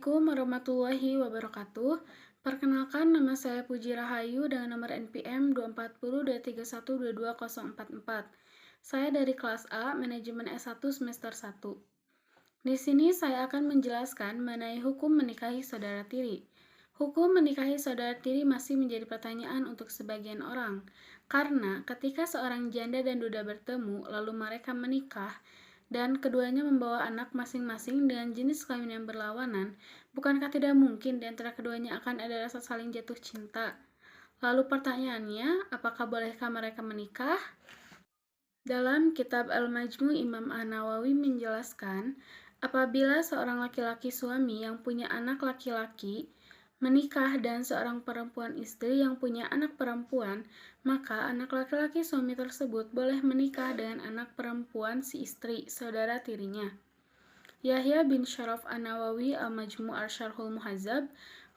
Assalamualaikum warahmatullahi wabarakatuh. Perkenalkan, nama saya Puji Rahayu dengan nomor NPM 24023122044. Saya dari kelas A, Manajemen S1 semester 1. Di sini saya akan menjelaskan mengenai hukum menikahi saudara tiri. Hukum menikahi saudara tiri masih menjadi pertanyaan untuk sebagian orang, karena ketika seorang janda dan duda bertemu, lalu mereka menikah, dan keduanya membawa anak masing-masing dengan jenis kelamin yang berlawanan, bukankah tidak mungkin di antara keduanya akan ada rasa saling jatuh cinta? Lalu pertanyaannya, apakah bolehkah mereka menikah? Dalam kitab Al-Majmu, Imam An-Nawawi menjelaskan, apabila seorang laki-laki suami yang punya anak laki-laki menikah dan seorang perempuan istri yang punya anak perempuan, maka anak laki-laki suami tersebut boleh menikah dengan anak perempuan si istri, saudara tirinya. Yahya bin Syaraf An-Nawawi Al-Majmu' Al-Syarhul Muhazzab,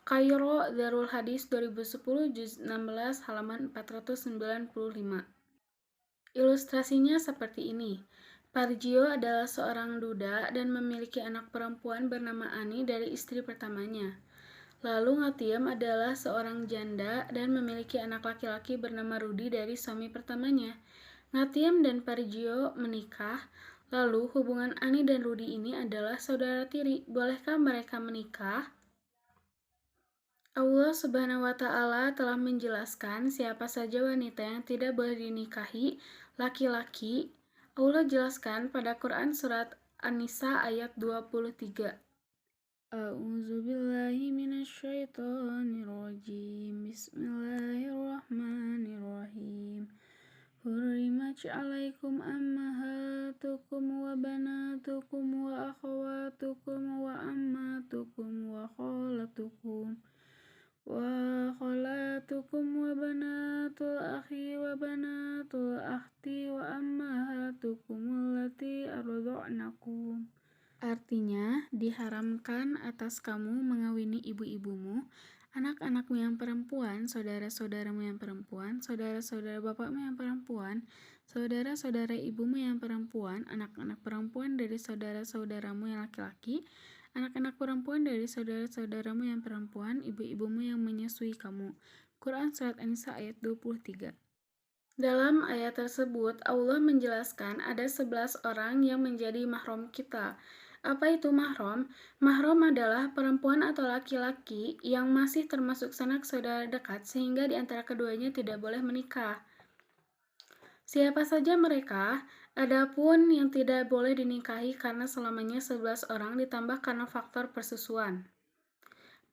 Kairo Darul Hadis 2010 juz 16 halaman 495. Ilustrasinya seperti ini. Parjio adalah seorang duda dan memiliki anak perempuan bernama Ani dari istri pertamanya. Lalu Ngatiem adalah seorang janda dan memiliki anak laki-laki bernama Rudi dari suami pertamanya. Ngatiem dan Parjio menikah, lalu hubungan Ani dan Rudi ini adalah saudara tiri. Bolehkah mereka menikah? Allah Subhanahu wa Ta'ala telah menjelaskan siapa saja wanita yang tidak boleh dinikahi, laki-laki. Allah jelaskan pada Quran surat An-Nisa ayat 23. A'udzu billahi minasyaitonir rajim. Bismillahirrahmanirrahim. Hurrimat 'alaikum ummahatukum wa banatukum wa akhawatukum wa ammatukum wa khalatukum wa khalatukum wa banatul akhi wa banatul akhti wa ammahatukum allati arda'nakum. Artinya, diharamkan atas kamu mengawini ibu-ibumu, anak-anakmu yang perempuan, saudara-saudaramu yang perempuan, saudara-saudara bapakmu yang perempuan, saudara-saudara ibumu yang perempuan, anak-anak perempuan dari saudara-saudaramu yang laki-laki, anak-anak perempuan dari saudara-saudaramu yang perempuan, ibu-ibumu yang menyusui kamu. Quran Surat An-Nisa ayat 23. Dalam ayat tersebut, Allah menjelaskan ada 11 orang yang menjadi mahram kita. Apa itu mahram? Mahram adalah perempuan atau laki-laki yang masih termasuk sanak saudara dekat sehingga di antara keduanya tidak boleh menikah. Siapa saja mereka? Adapun yang tidak boleh dinikahi karena selamanya 11 orang ditambah karena faktor persusuan.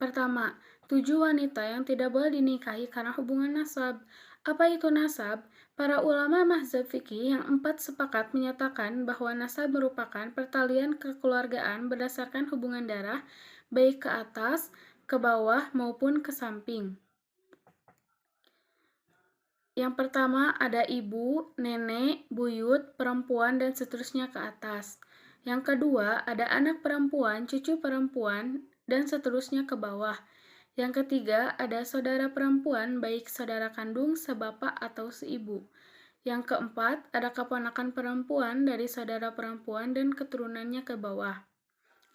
Pertama, 7 wanita yang tidak boleh dinikahi karena hubungan nasab. Apa itu nasab? Para ulama mazhab fikih yang 4 sepakat menyatakan bahwa nasab merupakan pertalian kekeluargaan berdasarkan hubungan darah, baik ke atas, ke bawah, maupun ke samping. Yang pertama ada ibu, nenek, buyut, perempuan, dan seterusnya ke atas. Yang kedua ada anak perempuan, cucu perempuan, dan seterusnya ke bawah. Yang ketiga ada saudara perempuan, baik saudara kandung, sebapak, atau seibu. Yang keempat ada keponakan perempuan dari saudara perempuan dan keturunannya ke bawah.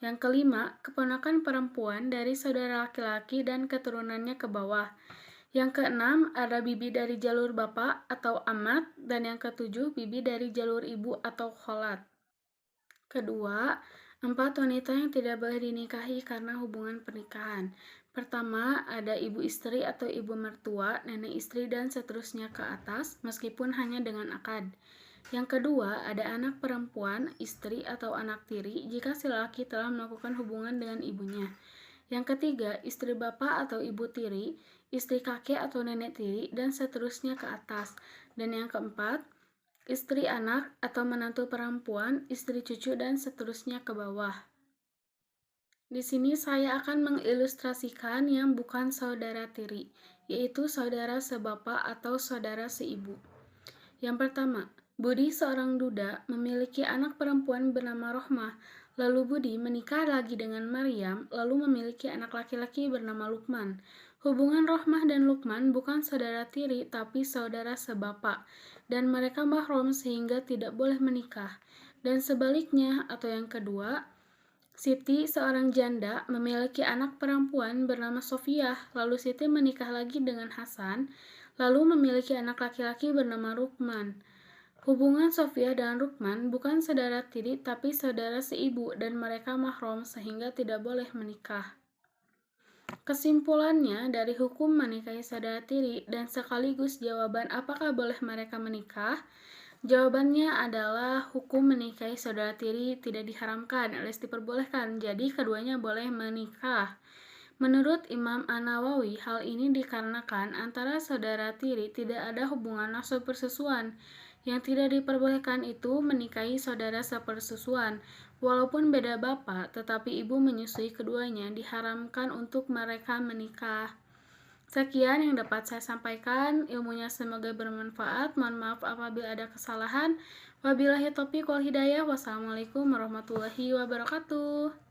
Yang kelima, keponakan perempuan dari saudara laki-laki dan keturunannya ke bawah. Yang keenam, ada bibi dari jalur bapak atau amat, dan yang ketujuh, bibi dari jalur ibu atau kholat. Kedua, 4 wanita yang tidak boleh dinikahi karena hubungan pernikahan. Pertama, ada ibu istri atau ibu mertua, nenek istri, dan seterusnya ke atas, meskipun hanya dengan akad. Yang kedua, ada anak perempuan, istri, atau anak tiri jika si laki telah melakukan hubungan dengan ibunya. Yang ketiga, istri bapak atau ibu tiri, istri kakek atau nenek tiri, dan seterusnya ke atas. Dan yang keempat, istri anak atau menantu perempuan, istri cucu, dan seterusnya ke bawah. Di sini saya akan mengilustrasikan yang bukan saudara tiri, yaitu saudara sebapak atau saudara seibu. Yang pertama, Budi seorang duda memiliki anak perempuan bernama Rohmah. Lalu Budi menikah lagi dengan Maryam, lalu memiliki anak laki-laki bernama Lukman. Hubungan Rohmah dan Lukman bukan saudara tiri, tapi saudara sebapak, dan mereka mahram sehingga tidak boleh menikah. Dan sebaliknya, atau yang kedua, Siti, seorang janda, memiliki anak perempuan bernama Sofia, lalu Siti menikah lagi dengan Hasan, lalu memiliki anak laki-laki bernama Rukman. Hubungan Sofia dan Rukman bukan saudara tiri tapi saudara seibu dan mereka mahram sehingga tidak boleh menikah. Kesimpulannya, dari hukum menikahi saudara tiri dan sekaligus jawaban apakah boleh mereka menikah, jawabannya adalah hukum menikahi saudara tiri tidak diharamkan alias diperbolehkan, jadi keduanya boleh menikah. Menurut Imam An-Nawawi, hal ini dikarenakan antara saudara tiri tidak ada hubungan nafsu persusuan. Yang tidak diperbolehkan itu menikahi saudara sepersusuan. Walaupun beda bapak, tetapi ibu menyusui keduanya diharamkan untuk mereka menikah. Sekian yang dapat saya sampaikan, ilmunya semoga bermanfaat. Mohon maaf apabila ada kesalahan. Wabillahi taufiq wal hidayah. Wassalamualaikum warahmatullahi wabarakatuh.